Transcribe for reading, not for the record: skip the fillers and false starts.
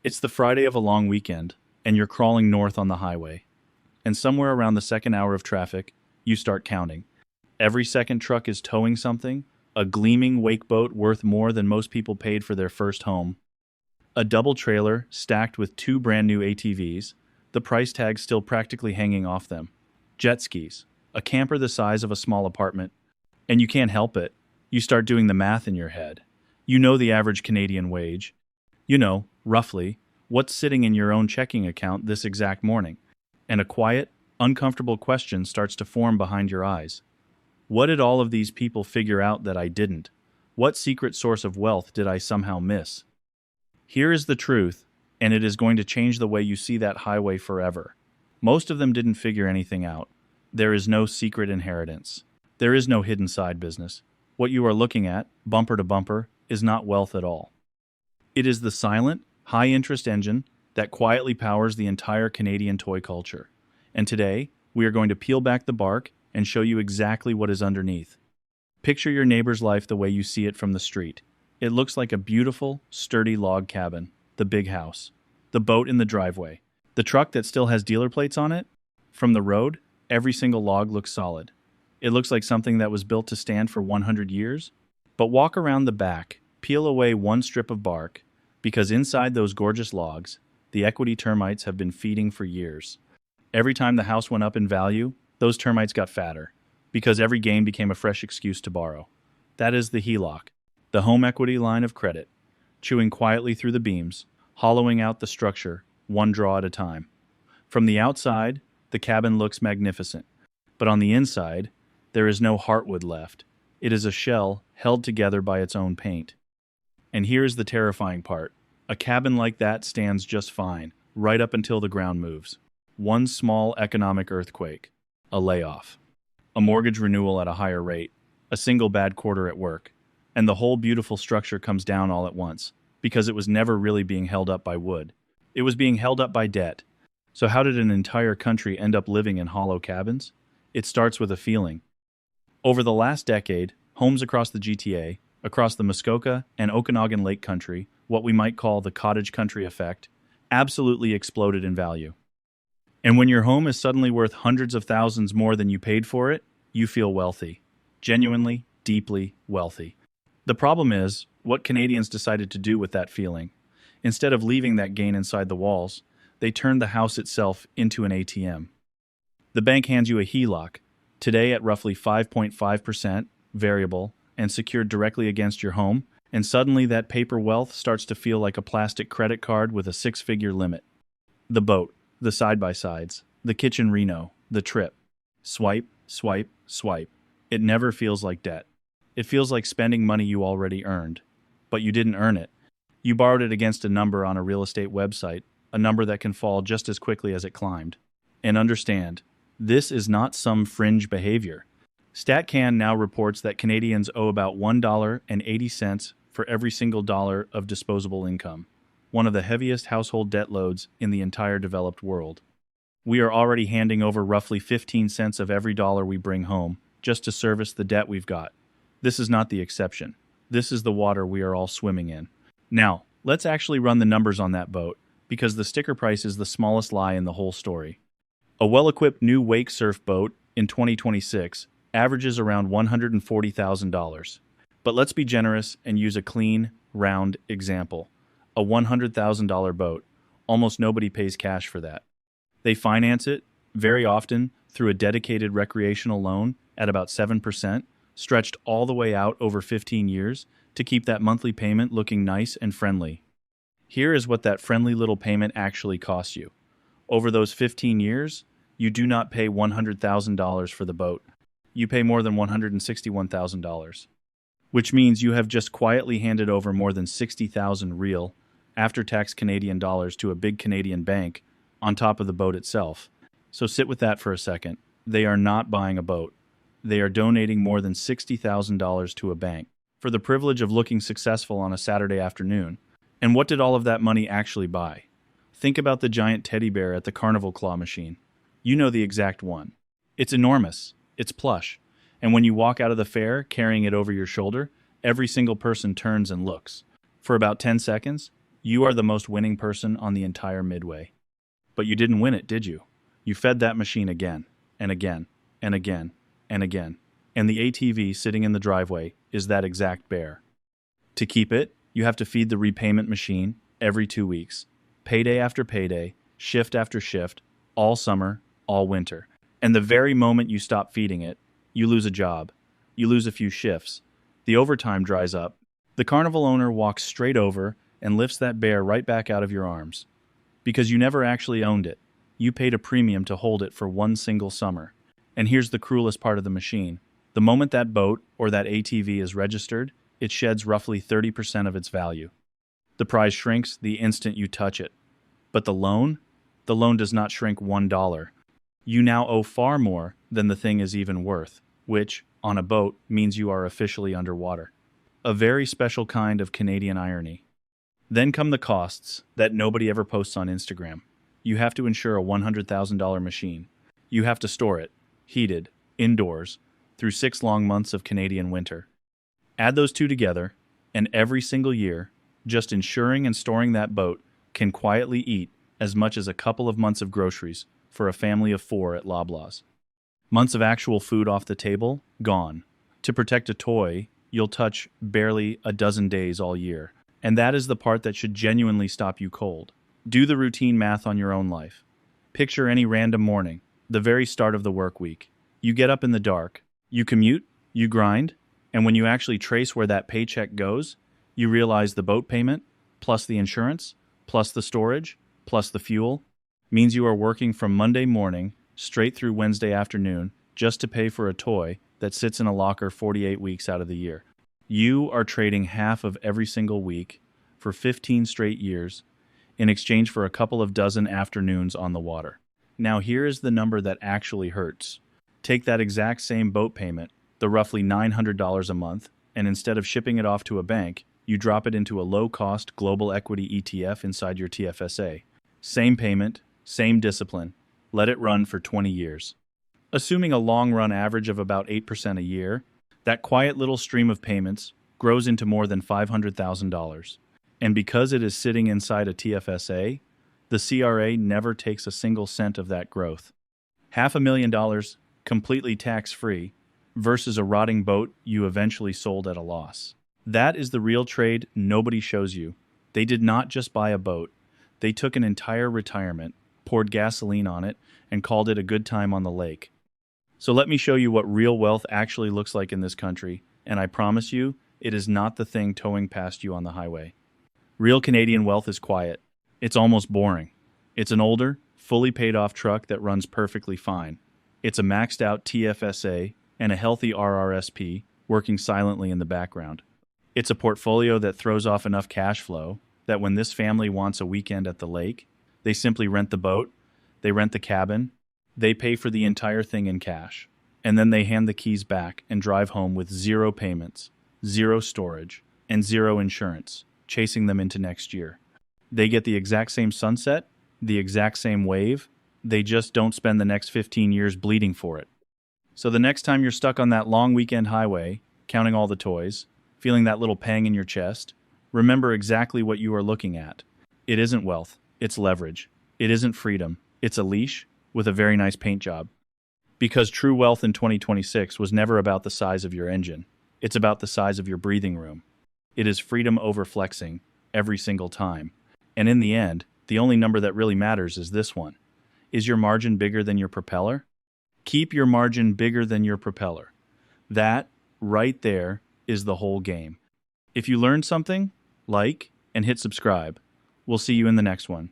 It's the Friday of a long weekend, and you're crawling north on the highway. And somewhere around the second hour of traffic, you start counting. Every second truck is towing something, a gleaming wake boat worth more than most people paid for their first home. A double trailer stacked with two brand new ATVs, the price tag still practically hanging off them. Jet skis, a camper the size of a small apartment. And you can't help it. You start doing the math in your head. You know the average Canadian wage. You know, roughly, what's sitting in your own checking account this exact morning. And a quiet, uncomfortable question starts to form behind your eyes. What did all of these people figure out that I didn't? What secret source of wealth did I somehow miss? Here is the truth, and it is going to change the way you see that highway forever. Most of them didn't figure anything out. There is no secret inheritance. There is no hidden side business. What you are looking at, bumper to bumper, is not wealth at all. It is the silent, high-interest engine that quietly powers the entire Canadian toy culture. And today, we are going to peel back the bark and show you exactly what is underneath. Picture your neighbor's life the way you see it from the street. It looks like a beautiful, sturdy log cabin, the big house, the boat in the driveway, the truck that still has dealer plates on it. From the road, every single log looks solid. It looks like something that was built to stand for 100 years. But walk around the back, peel away one strip of bark, because inside those gorgeous logs, the Equity Termites have been feeding for years. Every time the house went up in value, those termites got fatter, because every gain became a fresh excuse to borrow. That is the HELOC, the home equity line of credit, chewing quietly through the beams, hollowing out the structure, one draw at a time. From the outside, the cabin looks magnificent, but on the inside, there is no heartwood left. It is a shell held together by its own paint. And here is the terrifying part. A cabin like that stands just fine, right up until the ground moves. One small economic earthquake, a layoff, a mortgage renewal at a higher rate, a single bad quarter at work, and the whole beautiful structure comes down all at once, because it was never really being held up by wood. It was being held up by debt. So how did an entire country end up living in hollow cabins? It starts with a feeling. Over the last decade, homes across the GTA, across the Muskoka and Okanagan Lake country, what we might call the cottage country effect, absolutely exploded in value. And when your home is suddenly worth hundreds of thousands more than you paid for it, you feel wealthy. Genuinely, deeply wealthy. The problem is, what Canadians decided to do with that feeling. Instead of leaving that gain inside the walls, they turned the house itself into an ATM. The bank hands you a HELOC, today at roughly 5.5%, variable, and secured directly against your home, and suddenly that paper wealth starts to feel like a plastic credit card with a six-figure limit. The boat, the side-by-sides, the kitchen reno, the trip. Swipe, swipe, swipe. It never feels like debt. It feels like spending money you already earned. But you didn't earn it. You borrowed it against a number on a real estate website, a number that can fall just as quickly as it climbed. And understand, this is not some fringe behavior. StatCan now reports that Canadians owe about $1.80 for every single dollar of disposable income, one of the heaviest household debt loads in the entire developed world. We are already handing over roughly 15 cents of every dollar we bring home just to service the debt we've got. This is not the exception. This is the water we are all swimming in. Now, let's actually run the numbers on that boat, because the sticker price is the smallest lie in the whole story. A well-equipped new wake surf boat in 2026 averages around $140,000. But let's be generous and use a clean, round example. A $100,000 boat. Almost nobody pays cash for that. They finance it, very often, through a dedicated recreational loan at about 7%, stretched all the way out over 15 years to keep that monthly payment looking nice and friendly. Here is what that friendly little payment actually costs you. Over those 15 years, you do not pay $100,000 for the boat. You pay more than $161,000, which means you have just quietly handed over more than 60,000 real, after-tax Canadian dollars to a big Canadian bank on top of the boat itself. So sit with that for a second. They are not buying a boat. They are donating more than $60,000 to a bank for the privilege of looking successful on a Saturday afternoon. And what did all of that money actually buy? Think about the giant teddy bear at the carnival claw machine. You know the exact one. It's enormous. It's plush. And when you walk out of the fair carrying it over your shoulder, every single person turns and looks. For about 10 seconds, You are the most winning person on the entire midway. But you didn't win it, did you? You fed that machine again, and again, and again, and again. And the ATV sitting in the driveway is that exact bear. To keep it, you have to feed the repayment machine every 2 weeks. Payday after payday, shift after shift, all summer, all winter. And the very moment you stop feeding it, you lose a job. You lose a few shifts. The overtime dries up. The carnival owner walks straight over and lifts that bear right back out of your arms. Because you never actually owned it. You paid a premium to hold it for one single summer. And here's the cruelest part of the machine. The moment that boat or that ATV is registered, it sheds roughly 30% of its value. The prize shrinks the instant you touch it. But the loan? The loan does not shrink $1. You now owe far more than the thing is even worth, which, on a boat, means you are officially underwater. A very special kind of Canadian irony. Then come the costs that nobody ever posts on Instagram. You have to insure a $100,000 machine. You have to store it, heated, indoors, through 6 long months of Canadian winter. Add those two together, and every single year, just insuring and storing that boat can quietly eat as much as a couple of months of groceries for a family of 4 at Loblaws. Months of actual food off the table, gone. To protect a toy, you'll touch barely a dozen days all year. And that is the part that should genuinely stop you cold. Do the routine math on your own life. Picture any random morning, the very start of the work week. You get up in the dark, you commute, you grind, and when you actually trace where that paycheck goes, you realize the boat payment, plus the insurance, plus the storage, plus the fuel, means you are working from Monday morning straight through Wednesday afternoon just to pay for a toy that sits in a locker 48 weeks out of the year. You are trading half of every single week for 15 straight years in exchange for a couple of dozen afternoons on the water. Now here is the number that actually hurts. Take that exact same boat payment, the roughly $900 a month, and instead of shipping it off to a bank, you drop it into a low-cost global equity ETF inside your TFSA. Same payment, same discipline. Let it run for 20 years. Assuming a long-run average of about 8% a year, that quiet little stream of payments grows into more than $500,000. And because it is sitting inside a TFSA, the CRA never takes a single cent of that growth. $500,000 completely tax-free versus a rotting boat you eventually sold at a loss. That is the real trade nobody shows you. They did not just buy a boat. They took an entire retirement, poured gasoline on it, and called it a good time on the lake. So let me show you what real wealth actually looks like in this country, and I promise you, it is not the thing towing past you on the highway. Real Canadian wealth is quiet. It's almost boring. It's an older, fully paid-off truck that runs perfectly fine. It's a maxed-out TFSA and a healthy RRSP working silently in the background. It's a portfolio that throws off enough cash flow that when this family wants a weekend at the lake, they simply rent the boat, they rent the cabin, they pay for the entire thing in cash, and then they hand the keys back and drive home with 0 payments, 0 storage, and 0 insurance, chasing them into next year. They get the exact same sunset, the exact same wave, they just don't spend the next 15 years bleeding for it. So the next time you're stuck on that long weekend highway, counting all the toys, feeling that little pang in your chest, remember exactly what you are looking at. It isn't wealth, it's leverage. It isn't freedom, it's a leash with a very nice paint job. Because true wealth in 2026 was never about the size of your engine. It's about the size of your breathing room. It is freedom over flexing every single time. And in the end, the only number that really matters is this one. Is your margin bigger than your propeller? Keep your margin bigger than your propeller. That, right there, is the whole game. If you learned something, like and hit subscribe. We'll see you in the next one.